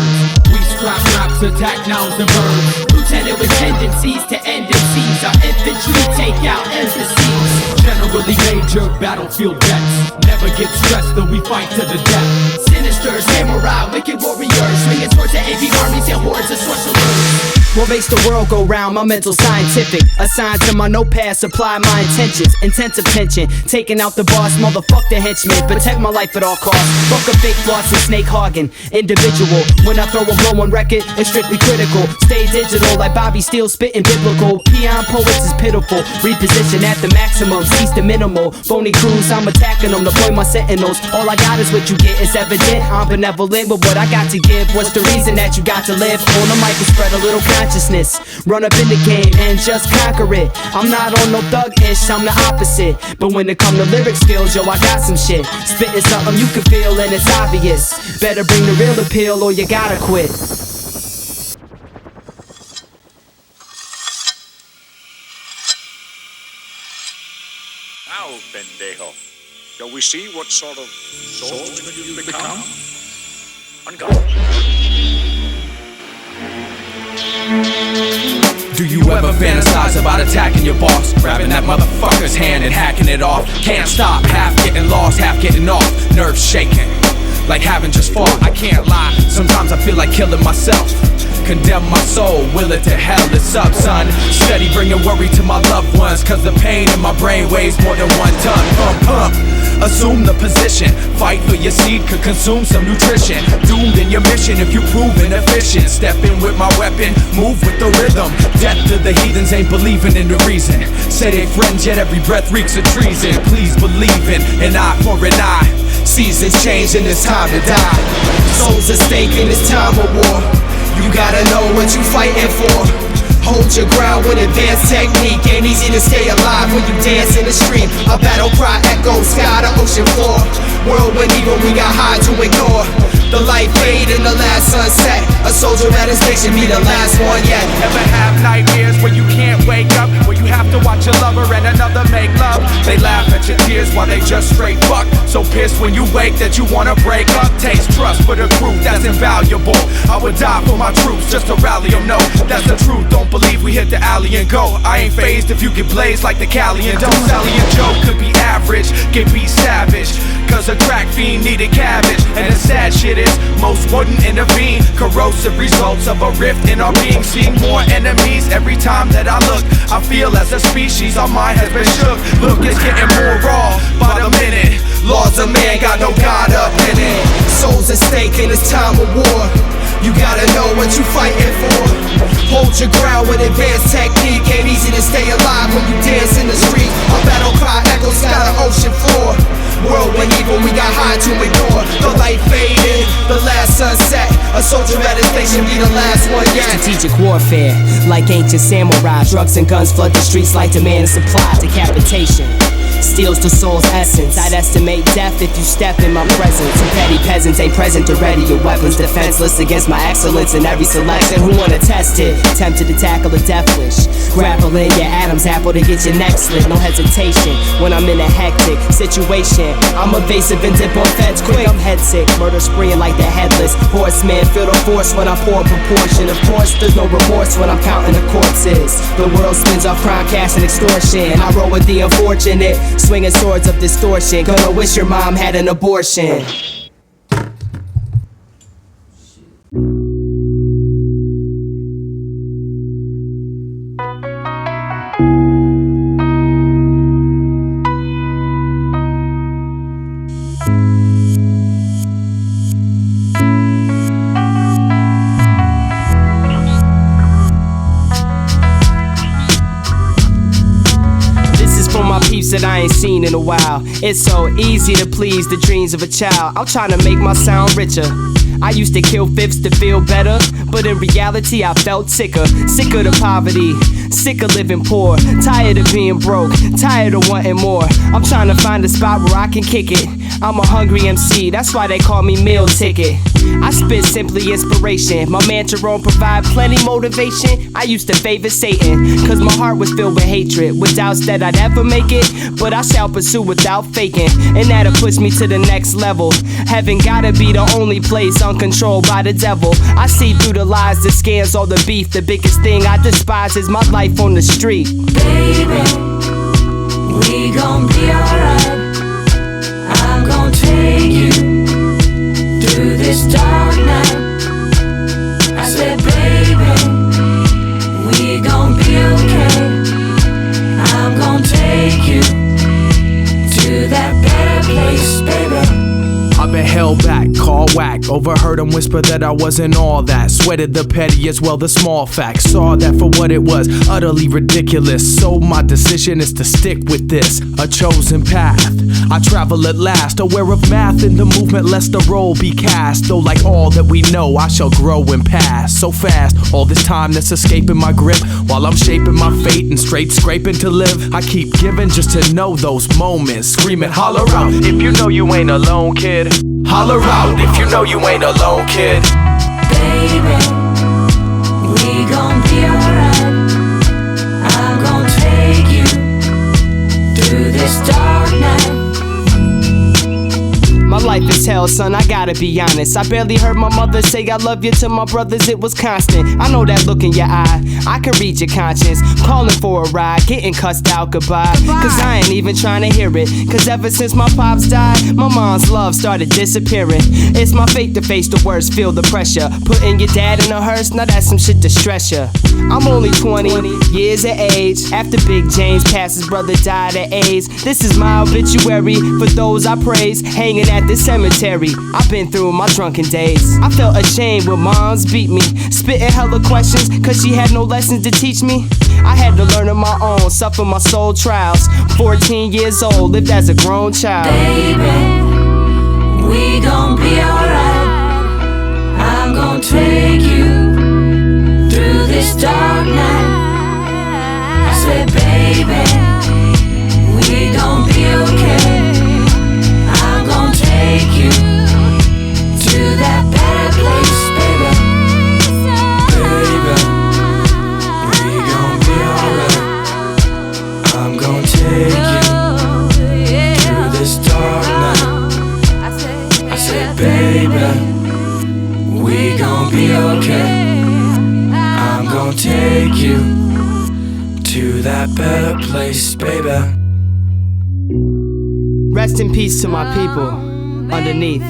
We strap raps, attack nouns and verbs. Lieutenant with tendencies to end MCs. Our infantry take out embassies. Generally major battlefield vets. Never get stressed though we fight to the death. Sinister samurai, wicked warriors, swinging swords to AV armies and hordes of sorcerers. What makes the world go round? My mental scientific. Assigned to my notepad, supply my intentions. Intensive tension, taking out the boss, motherfuck the henchman. Protect my life at all costs. Fuck a fake floss and snake hogging. Individual, when I throw a blow on record, it's strictly critical. Stay digital like Bobby Steele spitting biblical. Peon poets is pitiful. Reposition at the maximum, cease the minimal. Phony crews, I'm attacking them, deploy my sentinels. All I got is what you get, it's evident. I'm benevolent, but what I got to give. What's the reason that you got to live? On the mic and spread a little consciousness. Run up in the game and just conquer it. I'm not on no thug-ish, I'm the opposite. But when it come to lyric skills, yo, I got some shit. Spitting something you can feel and it's obvious. Better bring the real appeal or you gotta quit. Now, pendejo, shall we see what sort of swordsman you've become? On guard. Do you ever fantasize about attacking your boss? Grabbing that motherfucker's hand and hacking it off? Can't stop, half getting lost, half getting off. Nerves shaking, like having just fought. I can't lie, sometimes I feel like killing myself. Condemn my soul, will it to hell, it's up, son. Steady bringing worry to my loved ones, cause the pain in my brain weighs more than 1 ton. Pump, assume the position. Fight for your seed, could consume some nutrition. Doomed in your mission if you prove inefficient. Step in with my weapon, move with the rhythm. Death to the heathens ain't believing in the reason. Say they friends, yet every breath reeks of treason. Please believe in an eye for an eye. Seasons change and it's time to die. Souls at stake in this time of war. You gotta know what you fighting for. Hold your ground with advanced technique. Ain't easy to stay alive when you dance in the street. A battle cry echoes sky to ocean floor. Whirlwind evil, we got hard to ignore. The light fade in the last sunset. A soldier at his station be the last one yet. Ever have nightmares where you can't wake up, where you have to watch your lover and another make love? They laugh at your tears while they just straight fuck. So pissed when you wake that you wanna break up. Takes trust for the crew, that's invaluable. I would die for my troops just to rally them. No, that's the truth, don't believe we hit the alley and go. I ain't phased if you get blazed like the Cali and don't. Sally and Joe could be average, get beat savage, cause a crack fiend needed cabbage. And the sad shit is, most wouldn't intervene. Corrosive results of a rift in our being. Seeing more enemies every time that I look. I feel as a species our mind has been shook. Look, it's getting more raw by the minute. Laws of man got no God up in it. Souls at stake in this time of war. You gotta know what you fighting for. Hold your ground with advanced technique. Ain't easy to stay alive when you dance in the street. A battle cry echoes sky to ocean floor. Whirlwind evil, we got hard to ignore. The light faded, the last sunset. A soldier at his station be the last one yet. Strategic warfare, like ancient samurai. Drugs and guns flood the streets like demand and supply. Decapitation steals the soul's essence. I'd estimate death if you step in my presence. Some petty peasants ain't present to ready your weapons. Defenseless against my excellence in every selection. Who wanna test it? Tempted to tackle a death wish. Grappling your Adam's apple to get your neck slit. No hesitation when I'm in a hectic situation. I'm evasive and dip on feds quick. I'm head sick, murder spreeing like the headless horseman. Feel the force when I pour proportion. Of course, there's no remorse when I'm counting the corpses. The world spins off crime, cash, and extortion. I roll with the unfortunate, swinging swords of distortion. Gonna wish your mom had an abortion. peeps that I ain't seen in a while. It's so easy to please the dreams of a child. I'm trying to make my sound richer. I used to kill fifths to feel better, but in reality I felt sicker. Sick of the poverty, sick of living poor, tired of being broke, tired of wanting more. I'm trying to find a spot where I can kick it. I'm a hungry MC, that's why they call me Meal Ticket. I spit simply inspiration, my mantra won't provide plenty motivation. I used to favor Satan, cause my heart was filled with hatred, with doubts that I'd ever make it, but I shall pursue without faking, and that'll push me to the next level. Heaven gotta be the only place uncontrolled by the devil. I see through the lies, the scams, all the beef. The biggest thing I despise is my life on the street. Baby, we gon' be alright. I'm gon' take you through this dark night. I said, baby, we gon' be okay. I'm gon' take you to that better place, baby. I've been held back, called whack, overheard him whisper that I wasn't all that. Sweated the petty as well the small facts, saw that for what it was, utterly ridiculous. So my decision is to stick with this, a chosen path. I travel at last, aware of math in the movement lest the role be cast. Though like all that we know, I shall grow and pass so fast. All this time that's escaping my grip, while I'm shaping my fate and straight scraping to live. I keep giving just to know those moments, screaming holler out if you know you ain't alone, kid. Holler out if you know you ain't alone, kid. Baby, we gon' be alright. I'm gon' take you through this dark night. My life is hell, son, I gotta be honest. I barely heard my mother say I love you to my brothers, it was constant. I know that look in your eye, I can read your conscience. Calling for a ride, getting cussed out, goodbye. Cause I ain't even trying to hear it. Cause ever since my pops died, my mom's love started disappearing. It's my fate to face the worst, feel the pressure. Putting your dad in a hearse, now that's some shit to stress ya. I'm only 20 years of age. After Big James passed, his brother died of AIDS. This is my obituary for those I praise, hanging at the cemetery. I've been through my drunken days. I felt ashamed when moms beat me, spitting hella questions cause she had no lessons to teach me. I had to learn on my own, suffer my soul trials. 14 years old, lived as a grown child. Baby, we gon' be alright. I'm gon' take you through this dark night. I said, baby, we gon' be okay. I'm gon' take you to that better place, baby. Baby, we gon' be alright. I'm gon' take you through this dark night. I said, baby, we gon' be okay. I'm gon' take you to that better place, baby. Rest in peace to my people underneath.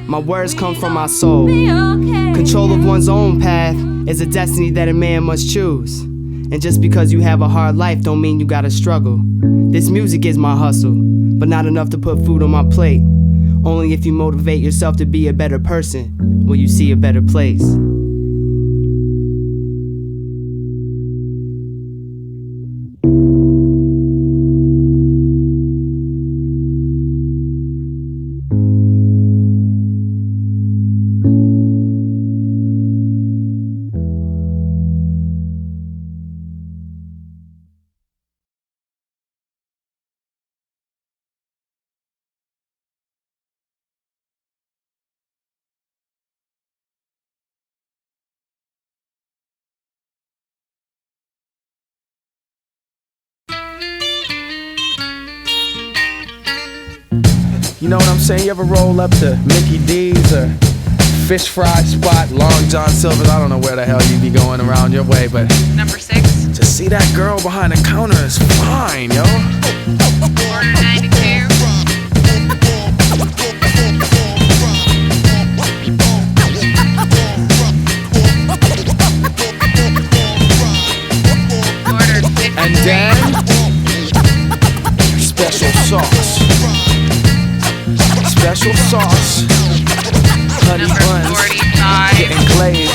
My words come from my soul. Control of one's own path is a destiny that a man must choose. And just because you have a hard life don't mean you gotta struggle. This music is my hustle, but not enough to put food on my plate. Only if you motivate yourself to be a better person will you see a better place. You know what I'm saying? You ever roll up to Mickey D's or Fish Fry Spot, Long John Silver's? I don't know where the hell you be going around your way, but Number 6. Just see that girl behind the counter is fine, yo. Order 92. Order 52. And then special sauce. Special sauce. Honey Number buns 45. getting glazed.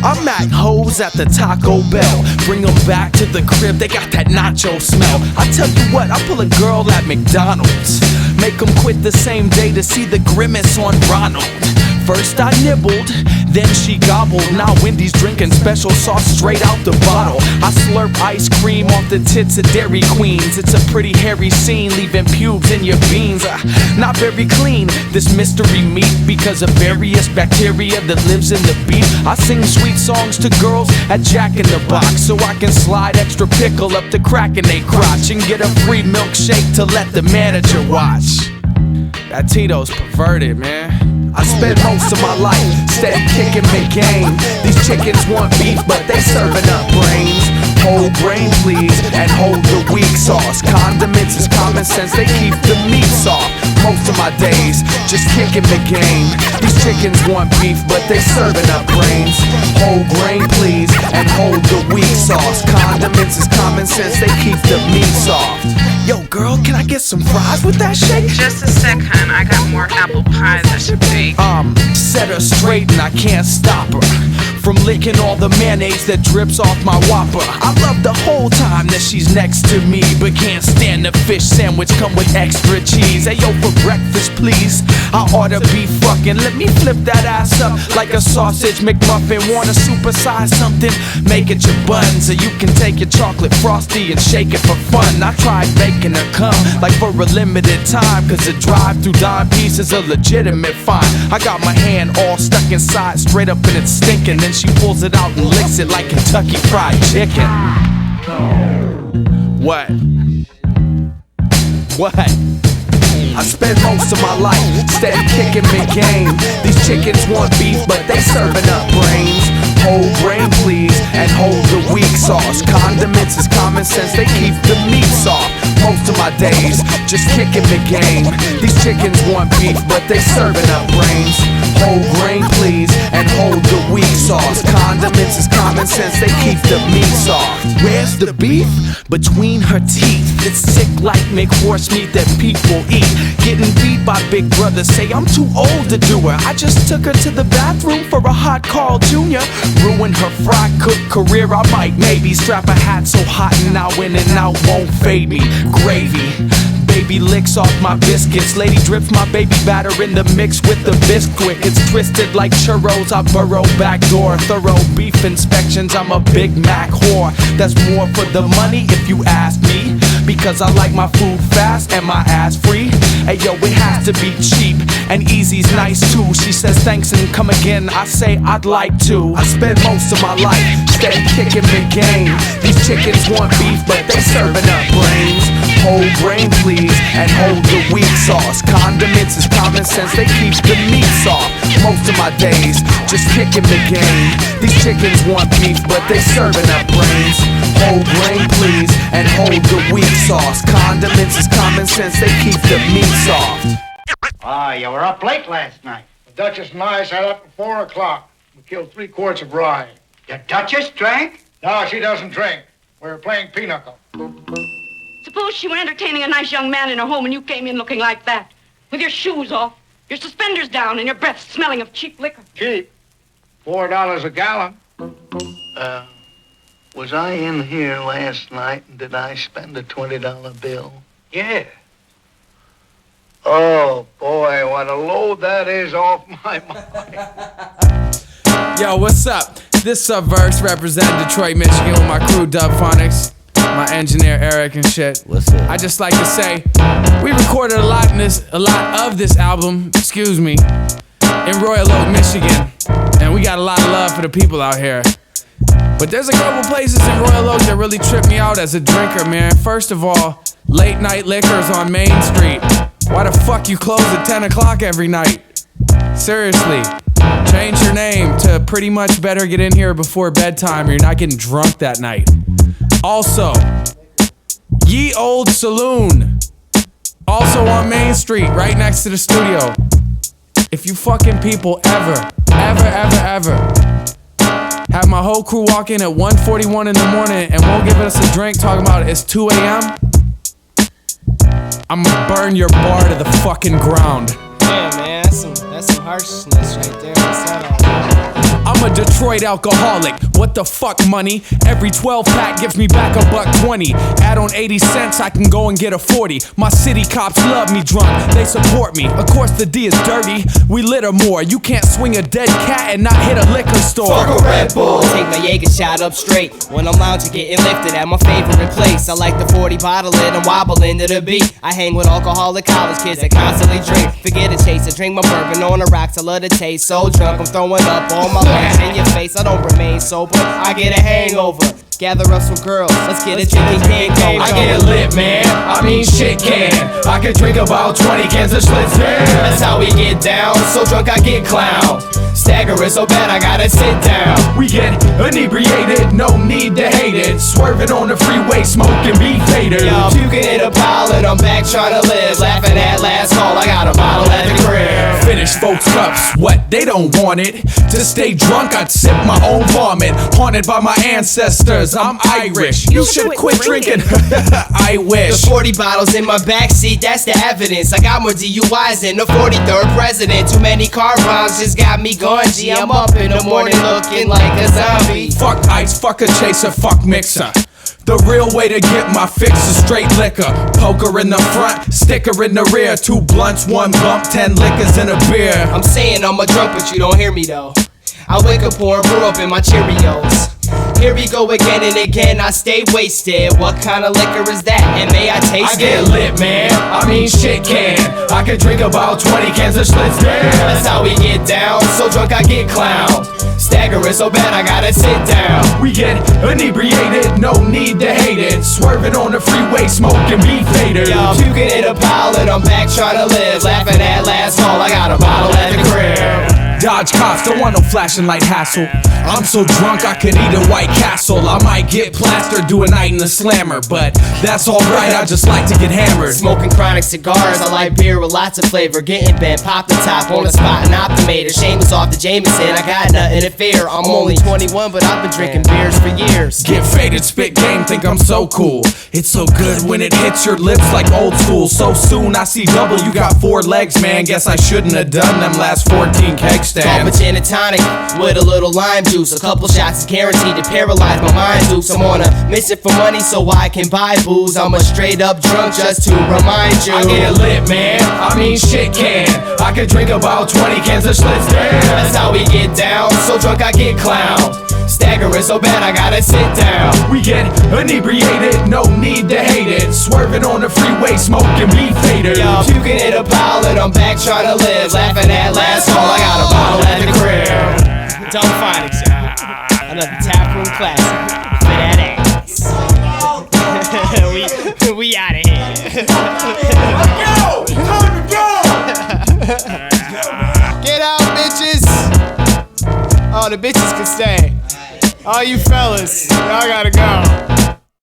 I'm at Ho's nachos at the Taco Bell. Bring them back to the crib, they got that nacho smell. I tell you what, I pull a girl at McDonald's, make them quit the same day to see the grimace on Ronald. First I nibbled, then she gobbled. Now Wendy's drinking special sauce straight out the bottle. I slurp ice cream off the tits of Dairy Queens. It's a pretty hairy scene, leaving pubes in your beans. Not very clean, this mystery meat, because of various bacteria that lives in the beef. I sing sweet songs to girls at Jack in the Box, so I can slide extra pickle up the crack in they crotch and get a free milkshake to let the manager watch. That Tito's perverted, man. I spent most of my life steady kicking mid-game. These chickens want beef, but they serving up brains. Whole brain, please, and hold the weak sauce. Condiments is common sense, they keep the meat soft. Most of my days just kicking mid-game. These chickens want beef, but they serving up brains. Whole grain, please, and hold the weak sauce. Condiments is common sense, they keep the meat soft. Yo, girl, can I get some fries with that shake? Just a sec, hun. I got more apple pies I should bake. Set her straight and I can't stop her from licking all the mayonnaise that drips off my Whopper. I love the whole time that she's next to me, but can't stand the fish sandwich come with extra cheese. Hey yo, for breakfast please, I oughta be fucking. Let me flip that ass up like a sausage McMuffin. Wanna supersize something? Make it your buns, or you can take your chocolate frosty and shake it for fun. I tried making her come like for a limited time, cause a drive-through dime piece is a legitimate find. I got my hand all stuck inside, straight up and it's stinking. Then she pulls it out and licks it like Kentucky Fried Chicken. What? I spent most of my life steady kicking mid-game. These chickens want beef, but they serving up brains. Whole brain, please, and hold the weak sauce. Condiments is common sense, they keep the meat soft. Most of my days just kicking mid-game. These chickens want beef, but they serving up brains. Whole grain, please, and hold the weak sauce. Condiments is common sense, they keep the meat soft. Where's the beef? Between her teeth. It's sick like McHorse meat that people eat. Getting beat by big brother, say I'm too old to do her. I just took her to the bathroom for a hot Carl Jr. Ruin her fry cook career, I might maybe strap a hat so hot and out in and out won't fade me. Gravy, baby licks off my biscuits. Lady drips my baby batter in the mix with the Bisquick. It's twisted like churros, I burrow back door. Thorough beef inspections, I'm a Big Mac whore. That's more for the money if you ask me, because I like my food fast and my ass free. Hey yo, it has to be cheap, and easy's nice too. She says thanks and come again, I say I'd like to. I spent most of my life steady kicking mid-game. These chickens want beef, but they serving up brains. Whole grain please, and hold the weak sauce. Condiments is common sense, they keep the meat soft. Most of my days just kicking mid-game. These chickens want beef, but they serving up brains. Whole grain please, and hold the weak sauce. Condiments is common sense, they keep the meat soft. Ah, you were up late last night. The Duchess and I sat up at 4 o'clock. We killed 3 quarts of rye. The Duchess drank? No, she doesn't drink. We were playing pinochle. Suppose she were entertaining a nice young man in her home and you came in looking like that, with your shoes off, your suspenders down, and your breath smelling of cheap liquor. Cheap? $4 a gallon. Was I in here last night and did I spend a $20 bill? Yeah. Oh, boy, what a load that is off my mind. Yo, what's up? This Subverse representing Detroit, Michigan with my crew Dubphonics, my engineer Eric and shit. What's up? I just like to say, we recorded a lot of this album, excuse me, in Royal Oak, Michigan, and we got a lot of love for the people out here. But there's a couple places in Royal Oak that really trip me out as a drinker, man. First of all, late night liquors on Main Street. Why the fuck you close at 10 o'clock every night? Seriously, change your name to pretty much better get in here before bedtime or you're not getting drunk that night. Also, Ye Old Saloon, also on Main Street, right next to the studio. If you fucking people ever have my whole crew walk in at 1:41 in the morning and won't give us a drink talking about it's 2 a.m., I'm gonna burn your bar to the fucking ground. Yeah, man, that's some harshness right there. What's that all about? I'm a Detroit alcoholic. What the fuck, money? Every 12 pack gives me back $1.20. Add on 80 cents, I can go and get a 40. My city cops love me drunk, they support me. Of course the D is dirty, we litter more. You can't swing a dead cat and not hit a liquor store. Fuck a Red Bull. Take my Jaeger shot up straight when I'm lounging, getting lifted at my favorite place. I like the 40 bottle it and wobbling to the beat. I hang with alcoholic college kids that constantly drink. Forget a chaser, drink my bourbon on the rocks. I love the taste. So drunk, I'm throwing up all my lungs in your face. I don't remain sober, I get a hangover. Gather up some girls, let's get a drinking game going. I get lit, man, I mean shit can. I can drink about 20 cans of Schlitz, man. That's how we get down, so drunk I get clowned. Staggering so bad I gotta sit down. We get inebriated, no need to hate it. Swerving on the freeway, smoking beef haters. Yo, puking in a pilot, I'm back trying to live. Laughing at last call, I got a bottle at the crib. Finish folks' cups, what, they don't want it. To stay drunk, I'd sip my own vomit. Haunted by my ancestors, I'm Irish. You should quit drinking. I wish. The 40 bottles in my backseat, that's the evidence. I got more DUIs than the 43rd president. Too many car bombs just got me going. G, I'm up in the morning looking like a zombie. Fuck ice, fuck a chaser, fuck mixer. The real way to get my fix is straight liquor. Poker in the front, sticker in the rear. 2 blunts, 1 bump, 10 liquors in a beer. I'm saying I'm a drunk, but you don't hear me though. I wake up pouring brew up in my Cheerios. Here we go again and again, I stay wasted. What kind of liquor is that? And may I taste it? I get lit, man, I mean shit can. I can drink about 20 cans of Schlitz, man. That's how we get down, so drunk I get clowned. Staggering so bad I gotta sit down. We get inebriated, no need to hate it. Swerving on the freeway, smoking beef haters. Yo, puking in a pilot, I'm back trying to live. Laughing at last call, I got a bottle at the crib. Dodge cops, don't want no flashing light hassle. I'm so drunk I could eat a White Castle. I might get plastered, do a night in the slammer, but that's alright, I just like to get hammered. Smoking chronic cigars, I like beer with lots of flavor. Getting bent, pop the top on the spot and optimator. Shameless off the Jameson, I got nothing to fear. I'm only 21, but I've been drinking beers for years. Get faded, spit game, think I'm so cool. It's so good when it hits your lips like old school. So soon I see double, you got 4 legs, man. Guess I shouldn't have done them last 14 keg stands. Call a gin and tonic with a little lime juice. A couple shots is guaranteed to paralyze my mind loose. I'm on a mission for money so I can buy booze. I'm a straight up drunk just to remind you. I get lit, man, I mean shit can. I can drink about 20 cans of Schlitz, man. That's how we get down, so drunk I get clowned. Staggering so bad I gotta sit down. We get inebriated, no need to hate it. Swerving on the freeway, smoking beef haters. Yo, puking in a pilot, I'm back trying to live. Laughing at last call, I got a bottle at the crib. Dubphonics, another taproom classic for that ass. we out of here. Yo, time to go. Get out, bitches. Oh, the bitches can stay. All you fellas, y'all gotta go.